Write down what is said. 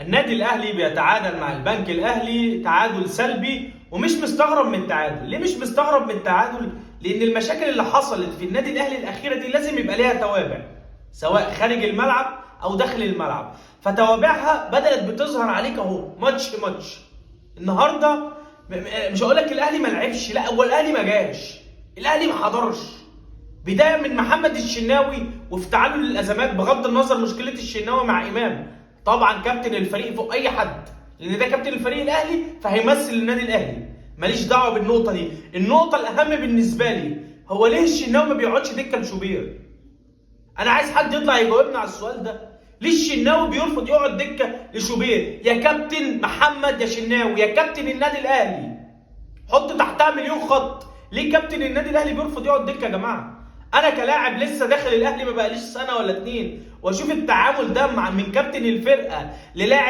النادي الاهلي بيتعادل مع البنك الاهلي تعادل سلبي، ومش مستغرب من التعادل. ليه مش مستغرب من التعادل؟ لان المشاكل اللي حصلت في النادي الاهلي الاخيره دي لازم يبقى ليها توابع، سواء خارج الملعب او داخل الملعب. فتوابعها بدات بتظهر عليك اهو ماتش ماتش. النهارده مش هقول لك الاهلي ما لعبش، لا، هو الاهلي ما جاش، الاهلي ما حضرش. بدايه من محمد الشناوي وافتعاله للازمات، بغض النظر مشكله الشناوي مع امام، طبعا كابتن الفريق فوق اي حد، لان ده كابتن الفريق الاهلي فهيمثل النادي الاهلي. ماليش دعوه بالنقطه دي. النقطه الاهم بالنسبه لي هو ليه الشناوي ما بيقعدش دكه لشوبير؟ انا عايز حد يطلع يجاوبنا على السؤال ده. ليه الشناوي بيرفض يقعد دكه لشوبير؟ يا كابتن محمد يا شناوي يا كابتن النادي الاهلي، حط تحتها مليون خط. ليه كابتن النادي الاهلي بيرفض يقعد دكه يا جماعه؟ انا كلاعب لسه داخل الاهلي ما بقاليش سنه ولا اتنين، واشوف التعامل ده من كابتن الفرقه للاعب